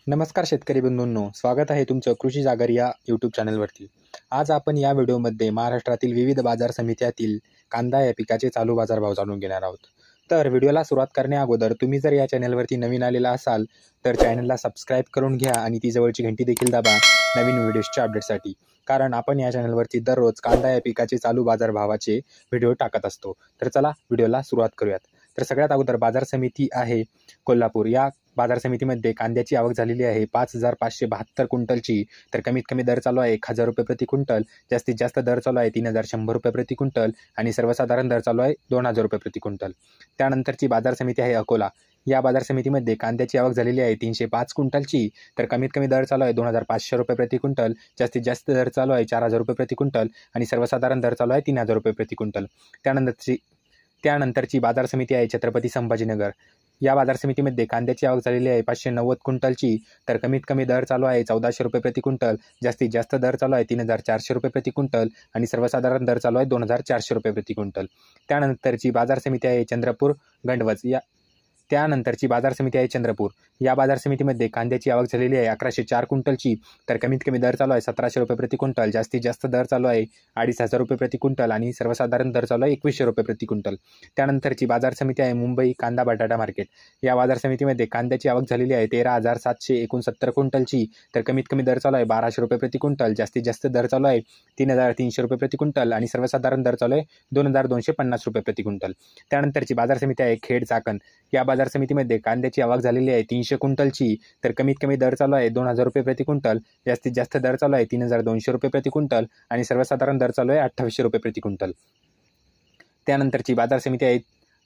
नमस्कार शेतकरी बंधूंनो, स्वागत आहे तुमचं कृषी जागर या यूट्यूब चॅनलवरती। आज आपण या व्हिडिओमध्ये महाराष्ट्रातील विविध बाजार समित्यातील कांदा या पिकाचे चालू बाजारभाव जाणून घेणार आहोत। तर व्हिडिओला सुरुवात करण्याअगोदर तुम्ही जर या चॅनलवरती नवीन आलेला असाल तर चॅनलला सबस्क्राईब करून घ्या आणि ती जवळची घंटी देखील दाबा नवीन व्हिडिओच्या अपडेटसाठी। कारण आपण या चॅनलवरती दररोज कांदा या पिकाचे चालू बाजारभावाचे व्हिडिओ टाकत असतो। तर चला व्हिडिओला सुरुवात करूयात। तर सगळ्यात अगोदर बाजार समिती आहे कोल्हापूर। या बाजार समितीमध्ये कांद्याची आवक झालेली आहे 5,572 क्विंटलची। तर कमीत कमी दर चालू आहे 1,000 रुपये प्रति क्विंटल, जास्तीत जास्त दर चालू आहे 3,100 रुपये प्रति क्विंटल आणि सर्वसाधारण दर चालू आहे 2,000 रुपये प्रति क्विंटल। त्यानंतरची बाजार समिती आहे अकोला। या बाजार समितीमध्ये कांद्याची आवक झालेली आहे 305 क्विंटलची। तर कमीत कमी दर चालू आहे 2,500 रुपये प्रति क्विंटल, जास्तीत जास्त दर चालू आहे 4,000 रुपये प्रति क्विंटल आणि सर्वसाधारण दर चालू आहे 3,000 रुपये प्रति क्विंटल। त्यानंतरची बाजार समिती आहे छत्रपती संभाजीनगर। या बाजार समितीमध्ये कांद्याची आवक झालेली आहे 590 क्विंटलची। तर कमीत कमी दर चालू आहे 1,400 रुपये प्रति क्विंटल, जास्तीत जास्त दर चालू आहे 3,400 रुपये प्रति क्विंटल आणि सर्वसाधारण दर चालू आहे 2,400 रुपये प्रति क्विंटल। त्यानंतरची बाजार समिती आहे चंद्रपूर। या बाजार समितीमध्ये कांद्याची आवक झालेली आहे 1,104 क्विंटलची। तर कमीत कमी दर चालू आहे 1,700 रुपये प्रति क्विंटल, जास्तीत जास्त दर चालू आहे 2,500 रुपये प्रति क्विंटल आणि सर्वसाधारण दर चालू आहे 2,100 रुपये प्रति क्विंटल। त्यानंतरची बाजार समिती आहे मुंबई कांदा बटाटा मार्केट। या बाजार समितीमध्ये कांद्याची आवक झालेली आहे 13,769 क्विंटलची। तर कमीत कमी दर चालू आहे 1,200 रुपये प्रति क्विंटल, जास्तीत जास्त दर चालू आहे 3,300 रुपये प्रति क्विंटल आणि सर्वसाधारण दर चालू आहे 2,250 रुपये प्रति क्विंटल। त्यानंतरची बाजार समिती आहे खेड चाकण। या बाजार समितीमध्ये कांद्याची आवक झालेली आहे 300 क्विंटलची। तर कमीत कमी दर चालू आहे 2,000 रुपये प्रति क्विंटल, जास्तीत जास्त दर चालू आहे 3,200 रुपये प्रति क्विंटल आणि सर्वसाधारण दर चालू आहे 2,800 रुपये प्रति क्विंटल। त्यानंतरची बाजार समिती आहे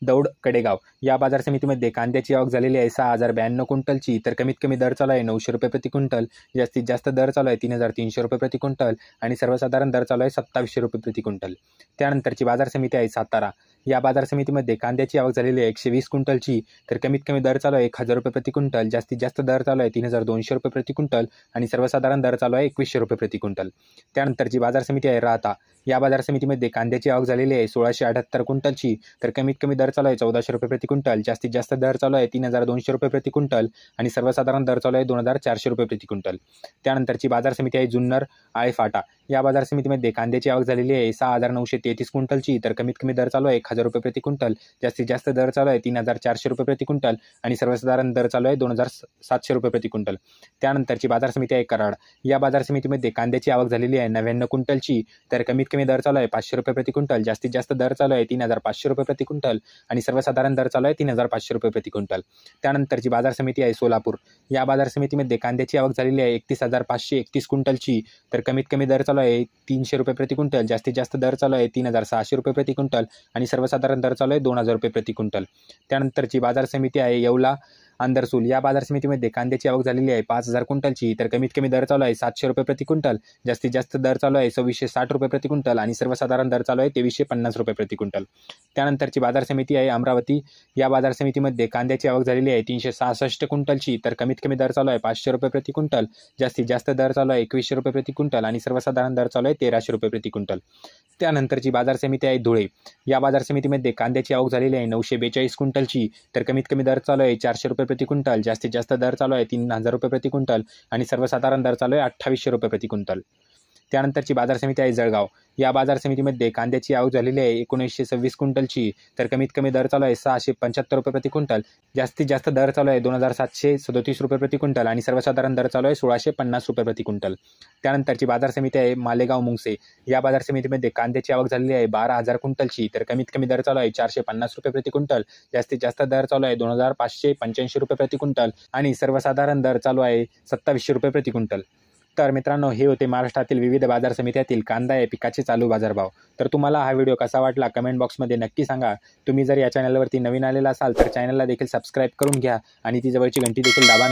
दौंड कडेगाव। या बाजार समितीमध्ये कांद्याची आवक झालेली आहे 6,092 क्विंटलची। तर कमीत कमी दर चालू आहे 900 रुपये प्रति क्विंटल, जास्तीत जास्त दर चालू आहे 3,300 रुपये प्रति क्विंटल आणि सर्वसाधारण दर चालू आहे 2,700 रुपये प्रति क्विंटल। त्यानंतरची बाजार समिती आहे सातारा। या बाजार समितीमध्ये कांद्याची आवक झालेली आहे 120 क्विंटलची। तर कमीत कमी दर चालू आहे 1,000 रुपये प्रति क्विंटल, जास्तीत जास्त दर चालू आहे 3,200 रुपये प्रति क्विंटल आणि सर्वसाधारण दर चालू आहे 2,100 रुपये प्रति क्विंटल। त्यानंतरची बाजार समिती आहे राहता। या बाजार समितीमध्ये कांद्याची आवक झालेली आहे 1,678 क्विंटलची। तर कमीत कमी दर चालू आहे 1,400 रुपये प्रति क्विंटल, जास्तीत जास्त दर चालू आहे 3,200 रुपये प्रति क्विंटल आणि सर्वसाधारण दर चालू आहे 2,400 रुपये प्रति क्विंटल। त्यानंतरची बाजार समिती आहे जुन्नर आळेफाटा। या बाजार समितीमध्ये कांद्याची आवक झालेली आहे 6,933 क्विंटलची। तर कमीत कमी दर चालू आहे 1,000 रुपये प्रति क्विंटल, जास्तीत जास्त दर चालू आहे 3,400 रुपये प्रति क्विंटल आणि सर्वसाधारण दर चालू आहे 2,700 रुपये प्रति क्विंटल। त्यानंतरची बाजार समिती आहे कराड। या बाजार समितीमध्ये कांद्याची आवक झालेली आहे 99 क्विंटलची। तर कमीत कमी दर चालू आहे 500 रुपये प्रति क्विंटल, जास्तीत जास्त दर चालू आहे 3,500 रुपये प्रति क्विंटल आणि सर्वसाधारण दर चालू आहे 3,500 रुपये प्रति क्विंटल। त्यानंतरची बाजार समिती आहे सोलापूर। या बाजार समितीमध्ये कांद्याची आवक झालेली आहे 31,531 क्विंटलची। तर कमीत कमी दर चालू आहे 300 रुपये प्रति क्विंटल, जास्तीत जास्त दर चालू आहे 3,600 रुपये प्रति क्विंटल आणि सर्वसाधारण दर चालू आहे 2,000 रुपये प्रति क्विंटल। त्यानंतरची बाजार समिती आहे येवला आंदरसूल। या बाजार समितीमध्ये कांद्याची आवक झालेली आहे 5,000 क्विंटलची। तर कमीत कमी दर चालू आहे 700 रुपये प्रति क्विंटल, जास्तीत जास्त दर चालू आहे 2,660 रुपये प्रति क्विंटल आणि सर्वसाधारण दर चालू आहे 2,350 रुपये प्रति क्विंटल। त्यानंतरची बाजार समिती आहे अमरावती। या बाजार समितीमध्ये कांद्याची आवक झालेली आहे 366 क्विंटलची। तर कमीत कमी दर चालू आहे 500 रुपये प्रति क्विंटल, जास्तीत जास्त दर चालू आहे 2,100 रुपये प्रति क्विंटल आणि सर्वसाधारण दर चालू आहे 1,300 रुपये प्रति क्विंटल। त्यानंतरची बाजार समिती आहे धुळे। या बाजार समितीमध्ये कांद्याची आवक झालेली आहे 942 क्विंटलची। तर कमीत कमी दर चालू आहे 400 रुपये प्रति क्विंटल, जास्तीत जास्त दर चालू आहे 3,000 रुपये प्रति क्विंटल आणि सर्वसाधारण दर चालू आहे 2,800 रुपये प्रति क्विंटल। त्यानंतरची बाजार समिती आहे जळगाव। या बाजार समितीमध्ये कांद्याची आवक झालेली आहे 1,926 क्विंटलची। तर कमीत कमी दर चालू आहे 675 रुपये प्रति क्विंटल, जास्तीत जास्त दर चालू आहे 2,737 रुपये प्रति क्विंटल आणि सर्वसाधारण दर चालू आहे 1,650 रुपये प्रति क्विंटल। त्यानंतरची बाजार समिती आहे मालेगाव मुंगसे। या बाजार समितीमध्ये कांद्याची आवक झालेली आहे 12,000 क्विंटलची। तर कमीत कमी दर चालू आहे 450 रुपये प्रति क्विंटल, जास्तीत जास्त दर चालू आहे 2,585 रुपये प्रति क्विंटल आणि सर्वसाधारण दर चालू आहे 2,700 रुपये प्रति क्विंटल। तर मित्रांनो, हे होते महाराष्ट्रातील विविध बाजार समित्यातील कांदा या पिकाचे चालू बाजारभाव। तर तुम्हाला हा व्हिडिओ कसा वाटला कमेंट बॉक्समध्ये नक्की सांगा। तुम्ही जर या चॅनलवरती नवीन आलेला असाल तर चॅनलला देखील सबस्क्राईब करून घ्या आणि ती जवळची घंटी देखील दाबा।